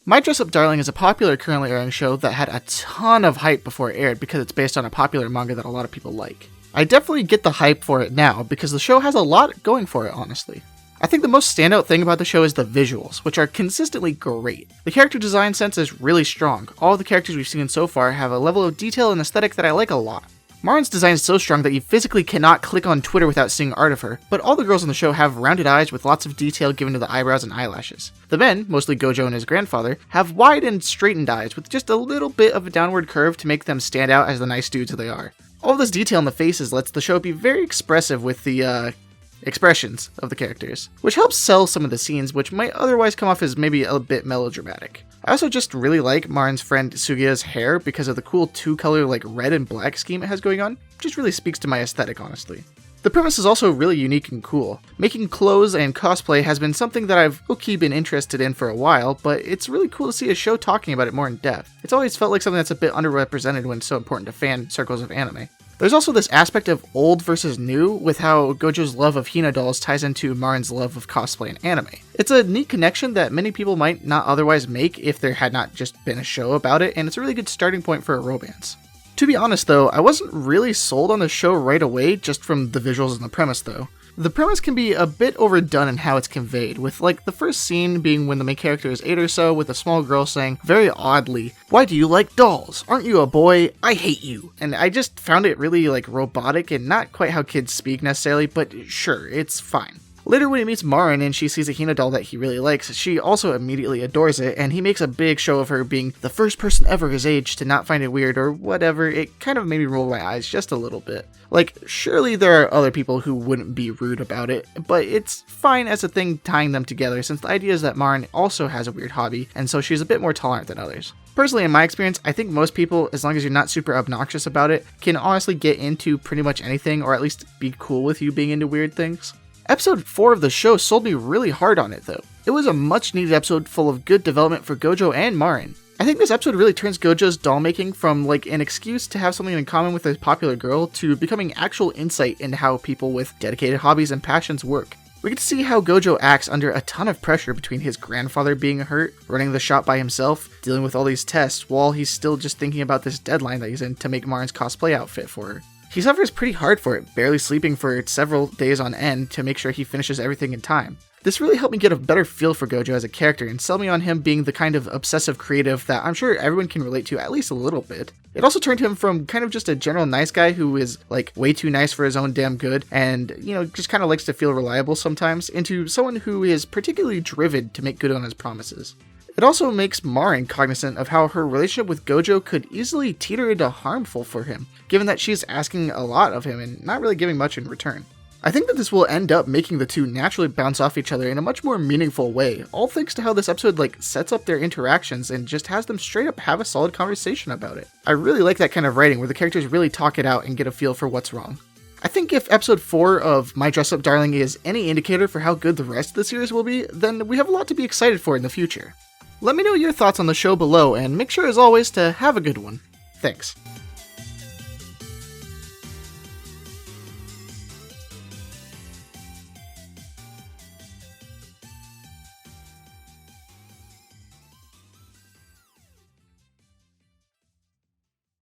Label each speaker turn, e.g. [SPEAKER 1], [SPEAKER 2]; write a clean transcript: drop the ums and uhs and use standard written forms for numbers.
[SPEAKER 1] My Dress Up Darling is a popular currently airing show that had a ton of hype before it aired because it's based on a popular manga that a lot of people like. I definitely get the hype for it now because the show has a lot going for it, honestly. I think the most standout thing about the show is the visuals, which are consistently great. The character design sense is really strong. All of the characters we've seen so far have a level of detail and aesthetic that I like a lot. Marin's design is so strong that you physically cannot click on Twitter without seeing art of her, but all the girls on the show have rounded eyes with lots of detail given to the eyebrows and eyelashes. The men, mostly Gojo and his grandfather, have wide and straightened eyes with just a little bit of a downward curve to make them stand out as the nice dudes they are. All this detail in the faces lets the show be very expressive with the, expressions of the characters, which helps sell some of the scenes which might otherwise come off as maybe a bit melodramatic. I also just really like Marin's friend Sugiya's hair because of the cool two-color like red and black scheme it has going on. Just really speaks to my aesthetic, honestly. The premise is also really unique and cool. Making clothes and cosplay has been something that I've low-key been interested in for a while, but it's really cool to see a show talking about it more in depth. It's always felt like something that's a bit underrepresented when it's so important to fan circles of anime. There's also this aspect of old versus new with how Gojo's love of Hina dolls ties into Marin's love of cosplay and anime. It's a neat connection that many people might not otherwise make if there had not just been a show about it, and it's a really good starting point for a romance. To be honest though, I wasn't really sold on the show right away just from the visuals and the premise though. The premise can be a bit overdone in how it's conveyed, with like the first scene being when the main character is 8 or so with a small girl saying, very oddly, "Why do you like dolls? Aren't you a boy? I hate you." And I just found it really like robotic and not quite how kids speak necessarily, but sure, it's fine. Later when he meets Marin and she sees a Hina doll that he really likes, she also immediately adores it, and he makes a big show of her being the first person ever his age to not find it weird or whatever. It kind of made me roll my eyes just a little bit. Like, surely there are other people who wouldn't be rude about it, but it's fine as a thing tying them together since the idea is that Marin also has a weird hobby, and so she's a bit more tolerant than others. Personally, in my experience, I think most people, as long as you're not super obnoxious about it, can honestly get into pretty much anything, or at least be cool with you being into weird things. Episode 4 of the show sold me really hard on it though. It was a much needed episode full of good development for Gojo and Marin. I think this episode really turns Gojo's doll making from like an excuse to have something in common with a popular girl to becoming actual insight into how people with dedicated hobbies and passions work. We get to see how Gojo acts under a ton of pressure between his grandfather being hurt, running the shop by himself, dealing with all these tests while he's still just thinking about this deadline that he's in to make Marin's cosplay outfit for her. He suffers pretty hard for it, barely sleeping for several days on end to make sure he finishes everything in time. This really helped me get a better feel for Gojo as a character and sell me on him being the kind of obsessive creative that I'm sure everyone can relate to at least a little bit. It also turned him from kind of just a general nice guy who is like way too nice for his own damn good and, you know, just kind of likes to feel reliable sometimes, into someone who is particularly driven to make good on his promises. It also makes Marin cognizant of how her relationship with Gojo could easily teeter into harmful for him, given that she's asking a lot of him and not really giving much in return. I think that this will end up making the two naturally bounce off each other in a much more meaningful way, all thanks to how this episode sets up their interactions and just has them straight up have a solid conversation about it. I really like that kind of writing where the characters really talk it out and get a feel for what's wrong. I think if episode 4 of My Dress Up Darling is any indicator for how good the rest of the series will be, then we have a lot to be excited for in the future. Let me know your thoughts on the show below, and make sure as always to have a good one. Thanks.